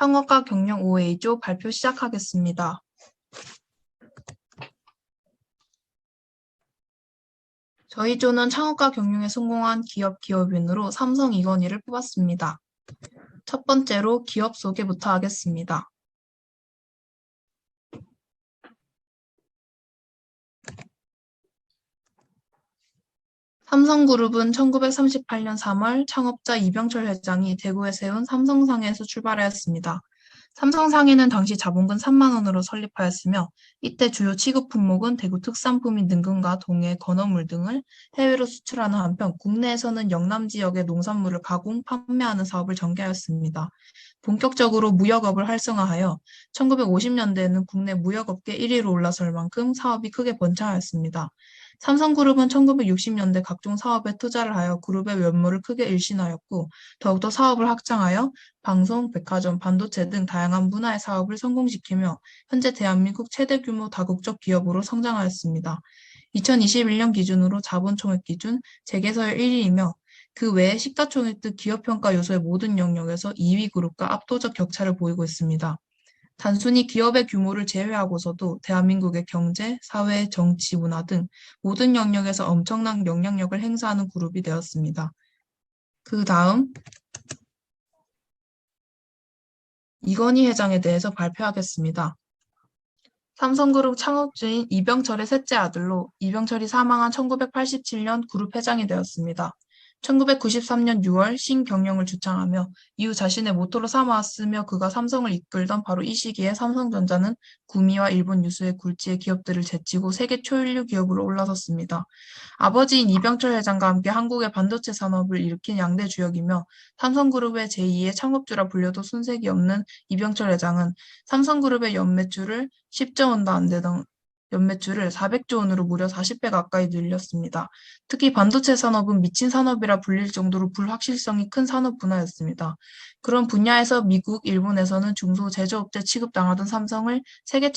창업가 경영 5A조 발표 시작하겠습니다. 저희 조는 창업가 경영에 성공한 기업인으로 삼성 이건희를 뽑았습니다. 첫 번째로 기업 소개부터 하겠습니다. 삼성그룹은 1938년 3월 창업자 이병철 회장이 대구에 세운 삼성상해에서 출발하였습니다. 삼성상해는 당시 자본금 3만 원으로 설립하였으며 이때 주요 취급 품목은 대구 특산품인 능금과 동해, 건어물 등을 해외로 수출하는 한편 국내에서는 영남 지역의 농산물을 가공, 판매하는 사업을 전개하였습니다. 본격적으로 무역업을 활성화하여 1950년대에는 국내 무역업계 1위로 올라설 만큼 사업이 크게 번창하였습니다. 삼성그룹은 1960년대 각종 사업에 투자를 하여 그룹의 면모를 크게 일신하였고 더욱더 사업을 확장하여 방송, 백화점, 반도체 등 다양한 문화의 사업을 성공시키며 현재 대한민국 최대 규모 다국적 기업으로 성장하였습니다. 2021년 기준으로 자본총액 기준 재계서열 1위이며 그 외에 시가총액 등 기업평가 요소의 모든 영역에서 2위 그룹과 압도적 격차를 보이고 있습니다. 단순히 기업의 규모를 제외하고서도 대한민국의 경제, 사회, 정치, 문화 등 모든 영역에서 엄청난 영향력을 행사하는 그룹이 되었습니다. 그 다음 이건희 회장에 대해서 발표하겠습니다. 삼성그룹 창업주인 이병철의 셋째 아들로 이병철이 사망한 1987년 그룹 회장이 되었습니다. 1993년 6월 신경영을 주창하며 이후 자신의 모토로 삼아왔으며 그가 삼성을 이끌던 바로 이 시기에 삼성전자는 구미와 일본 유수의 굴지의 기업들을 제치고 세계 초일류 기업으로 올라섰습니다. 아버지인 이병철 회장과 함께 한국의 반도체 산업을 일으킨 양대 주역이며 삼성그룹의 제2의 창업주라 불려도 손색이 없는 이병철 회장은 삼성그룹의 연매출을 10조 원도 안 되던 연매출을 400조 원으로 무려 40배 가까이 늘렸습니다. 특히 반도체 산업은 미친 산업이라 불릴 정도로 불확실성이 큰 산업 분야였습니다. 그런 분야에서 미국, 일본에서는 중소 제조업체 취급당하던 삼성을 세계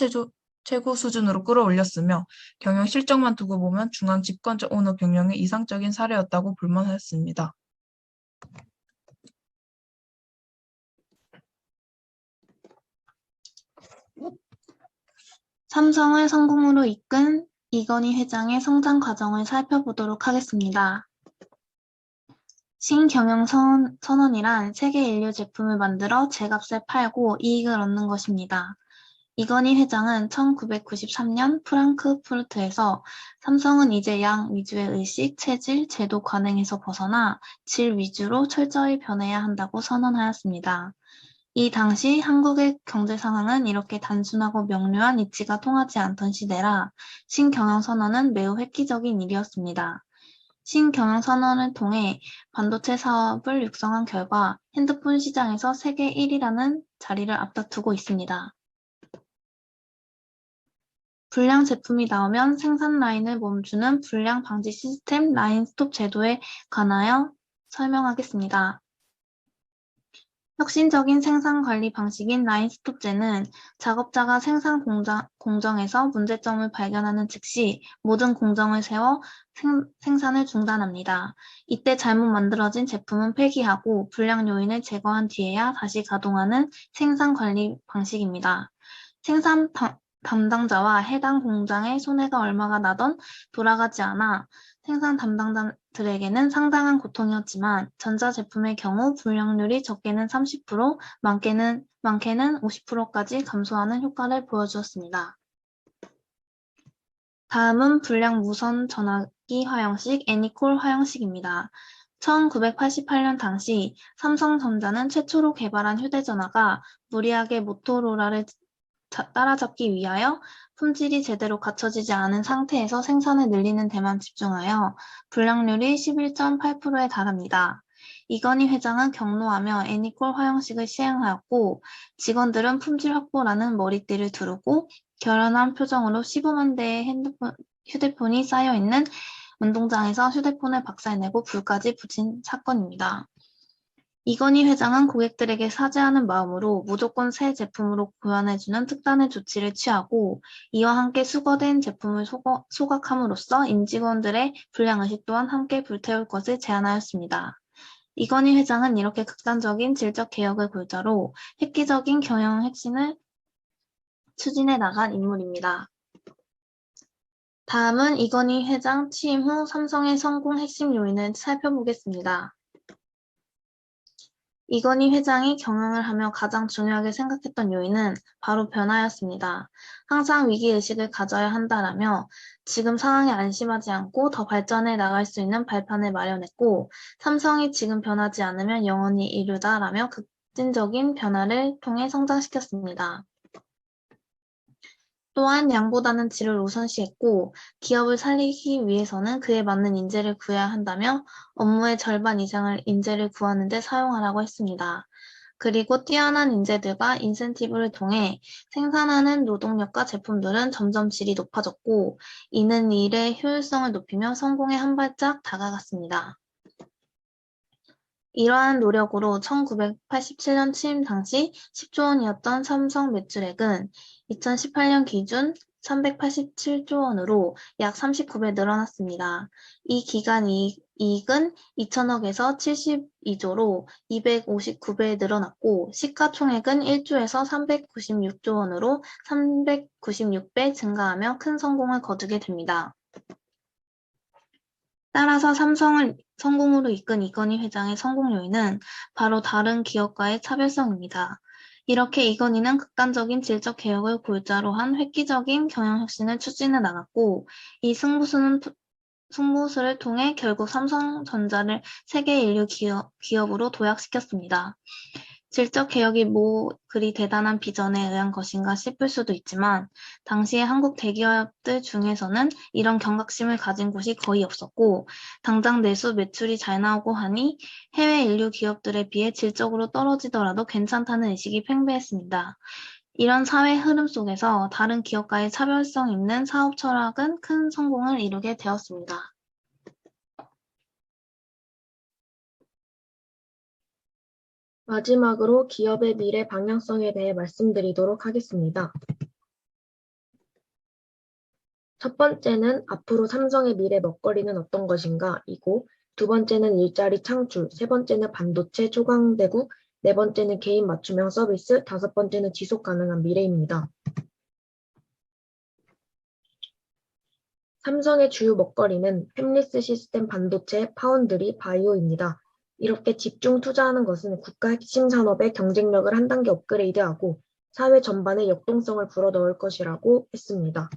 최고 수준으로 끌어올렸으며 경영 실적만 두고 보면 중앙 집권적 오너 경영의 이상적인 사례였다고 불만했습니다. 삼성을 성공으로 이끈 이건희 회장의 성장 과정을 살펴보도록 하겠습니다. 신경영선언이란 세계 인류 제품을 만들어 제값에 팔고 이익을 얻는 것입니다. 이건희 회장은 1993년 프랑크푸르트에서 삼성은 이제 양 위주의 의식, 체질, 제도 관행에서 벗어나 질 위주로 철저히 변해야 한다고 선언하였습니다. 이 당시 한국의 경제 상황은 이렇게 단순하고 명료한 이치가 통하지 않던 시대라 신경영선언은 매우 획기적인 일이었습니다. 신경영선언을 통해 반도체 사업을 육성한 결과 핸드폰 시장에서 세계 1위라는 자리를 앞다투고 있습니다. 불량 제품이 나오면 생산 라인을 멈추는 불량 방지 시스템 라인 스톱 제도에 관하여 설명하겠습니다. 혁신적인 생산 관리 방식인 라인 스톱제는 작업자가 생산 공정에서 문제점을 발견하는 즉시 모든 공정을 세워 생산을 중단합니다. 이때 잘못 만들어진 제품은 폐기하고 불량 요인을 제거한 뒤에야 다시 가동하는 생산 관리 방식입니다. 생산 담당자와 해당 공장의 손해가 얼마가 나던 돌아가지 않아 생산 담당자들에게는 상당한 고통이었지만 전자제품의 경우 불량률이 적게는 30%, 많게는 50%까지 감소하는 효과를 보여주었습니다. 다음은 불량 무선 전화기 화형식 애니콜 화형식입니다. 1988년 당시 삼성전자는 최초로 개발한 휴대전화가 무리하게 모토로라를 따라잡기 위하여 품질이 제대로 갖춰지지 않은 상태에서 생산을 늘리는 데만 집중하여 불량률이 11.8%에 달합니다. 이건희 회장은 경로하며 애니콜 화형식을 시행하였고 직원들은 품질 확보라는 머리띠를 두르고 결연한 표정으로 15만 대의 휴대폰이 쌓여있는 운동장에서 휴대폰을 박살내고 불까지 붙인 사건입니다. 이건희 회장은 고객들에게 사죄하는 마음으로 무조건 새 제품으로 교환해주는 특단의 조치를 취하고 이와 함께 수거된 제품을 소각함으로써 임직원들의 불량의식 또한 함께 불태울 것을 제안하였습니다. 이건희 회장은 이렇게 극단적인 질적 개혁을 골자로 획기적인 경영 혁신을 추진해 나간 인물입니다. 다음은 이건희 회장 취임 후 삼성의 성공 핵심 요인을 살펴보겠습니다. 이건희 회장이 경영을 하며 가장 중요하게 생각했던 요인은 바로 변화였습니다. 항상 위기의식을 가져야 한다라며 지금 상황에 안심하지 않고 더 발전해 나갈 수 있는 발판을 마련했고, 삼성이 지금 변하지 않으면 영원히 이르다라며 급진적인 변화를 통해 성장시켰습니다. 또한 양보다는 질을 우선시했고, 기업을 살리기 위해서는 그에 맞는 인재를 구해야 한다며 업무의 절반 이상을 인재를 구하는 데 사용하라고 했습니다. 그리고 뛰어난 인재들과 인센티브를 통해 생산하는 노동력과 제품들은 점점 질이 높아졌고, 이는 일의 효율성을 높이며 성공에 한 발짝 다가갔습니다. 이러한 노력으로 1987년 취임 당시 10조 원이었던 삼성 매출액은 2018년 기준 387조 원으로 약 39배 늘어났습니다. 이 기간 이익은 2천억에서 72조로 259배 늘어났고, 시가총액은 1조에서 396조 원으로 396배 증가하며 큰 성공을 거두게 됩니다. 따라서 삼성을 성공으로 이끈 이건희 회장의 성공 요인은 바로 다른 기업과의 차별성입니다. 이렇게 이건희는 극단적인 질적 개혁을 골자로 한 획기적인 경영 혁신을 추진해 나갔고, 이 승부수를 통해 결국 삼성전자를 세계 인류 기업으로 도약시켰습니다. 질적 개혁이 그리 대단한 비전에 의한 것인가 싶을 수도 있지만, 당시의 한국 대기업들 중에서는 이런 경각심을 가진 곳이 거의 없었고, 당장 내수 매출이 잘 나오고 하니 해외 인류 기업들에 비해 질적으로 떨어지더라도 괜찮다는 의식이 팽배했습니다. 이런 사회 흐름 속에서 다른 기업과의 차별성 있는 사업 철학은 큰 성공을 이루게 되었습니다. 마지막으로 기업의 미래 방향성에 대해 말씀드리도록 하겠습니다. 첫 번째는 앞으로 삼성의 미래 먹거리는 어떤 것인가 이고, 두 번째는 일자리 창출, 세 번째는 반도체 초강대국, 네 번째는 개인 맞춤형 서비스, 다섯 번째는 지속 가능한 미래입니다. 삼성의 주요 먹거리는 팹리스 시스템 반도체, 파운드리, 바이오입니다. 이렇게 집중 투자하는 것은 국가 핵심 산업의 경쟁력을 한 단계 업그레이드하고 사회 전반의 역동성을 불어넣을 것이라고 했습니다.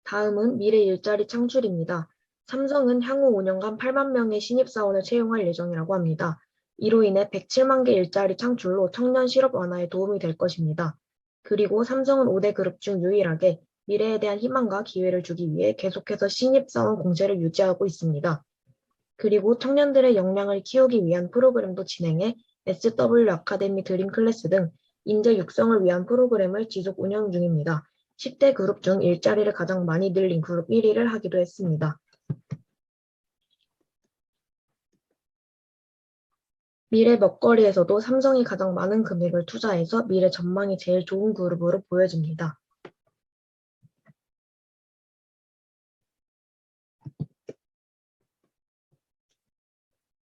다음은 미래 일자리 창출입니다. 삼성은 향후 5년간 8만 명의 신입사원을 채용할 예정이라고 합니다. 이로 인해 107만 개 일자리 창출로 청년 실업 완화에 도움이 될 것입니다. 그리고 삼성은 5대 그룹 중 유일하게 미래에 대한 희망과 기회를 주기 위해 계속해서 신입사원 공채를 유지하고 있습니다. 그리고 청년들의 역량을 키우기 위한 프로그램도 진행해 SW 아카데미 드림 클래스 등 인재 육성을 위한 프로그램을 지속 운영 중입니다. 10대 그룹 중 일자리를 가장 많이 늘린 그룹 1위를 하기도 했습니다. 미래 먹거리에서도 삼성이 가장 많은 금액을 투자해서 미래 전망이 제일 좋은 그룹으로 보여집니다.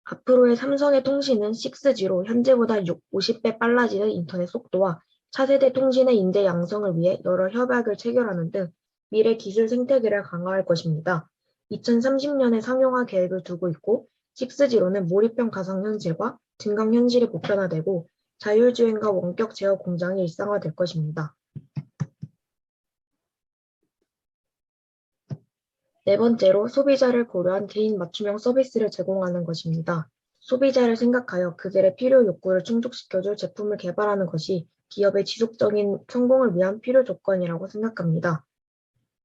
앞으로의 삼성의 통신은 6G로 현재보다 50배 빨라지는 인터넷 속도와 차세대 통신의 인재 양성을 위해 여러 협약을 체결하는 등 미래 기술 생태계를 강화할 것입니다. 2030년에 상용화 계획을 두고 있고, 6G로는 몰입형 가상현실과 증강현실이 보편화되고 자율주행과 원격 제어 공장이 일상화될 것입니다. 네 번째로 소비자를 고려한 개인 맞춤형 서비스를 제공하는 것입니다. 소비자를 생각하여 그들의 필요 욕구를 충족시켜줄 제품을 개발하는 것이 기업의 지속적인 성공을 위한 필요 조건이라고 생각합니다.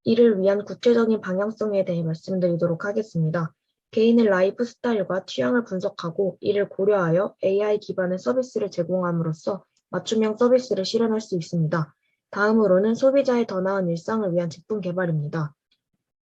이를 위한 구체적인 방향성에 대해 말씀드리도록 하겠습니다. 개인의 라이프 스타일과 취향을 분석하고 이를 고려하여 AI 기반의 서비스를 제공함으로써 맞춤형 서비스를 실현할 수 있습니다. 다음으로는 소비자의 더 나은 일상을 위한 제품 개발입니다.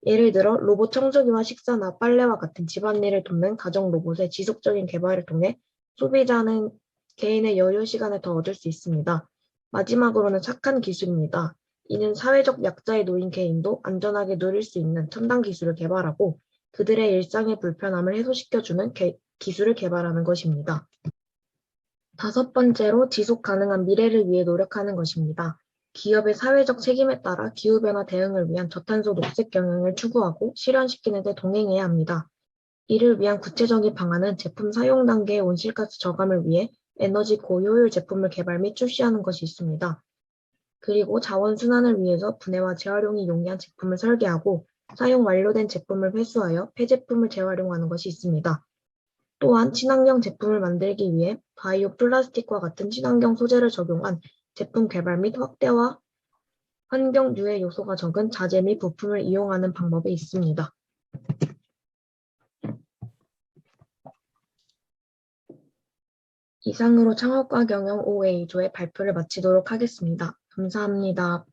예를 들어 로봇 청소기와 식사나 빨래와 같은 집안일을 돕는 가정 로봇의 지속적인 개발을 통해 소비자는 개인의 여유 시간을 더 얻을 수 있습니다. 마지막으로는 착한 기술입니다. 이는 사회적 약자에 놓인 개인도 안전하게 누릴 수 있는 첨단 기술을 개발하고 그들의 일상의 불편함을 해소시켜주는 기술을 개발하는 것입니다. 다섯 번째로 지속 가능한 미래를 위해 노력하는 것입니다. 기업의 사회적 책임에 따라 기후변화 대응을 위한 저탄소 녹색 경영을 추구하고 실현시키는 데 동행해야 합니다. 이를 위한 구체적인 방안은 제품 사용 단계의 온실가스 저감을 위해 에너지 고효율 제품을 개발 및 출시하는 것이 있습니다. 그리고 자원 순환을 위해서 분해와 재활용이 용이한 제품을 설계하고 사용 완료된 제품을 회수하여 폐제품을 재활용하는 것이 있습니다. 또한 친환경 제품을 만들기 위해 바이오 플라스틱과 같은 친환경 소재를 적용한 제품 개발 및 확대와 환경 유해 요소가 적은 자재 및 부품을 이용하는 방법이 있습니다. 이상으로 창업과 경영 5A조의 발표를 마치도록 하겠습니다. 감사합니다.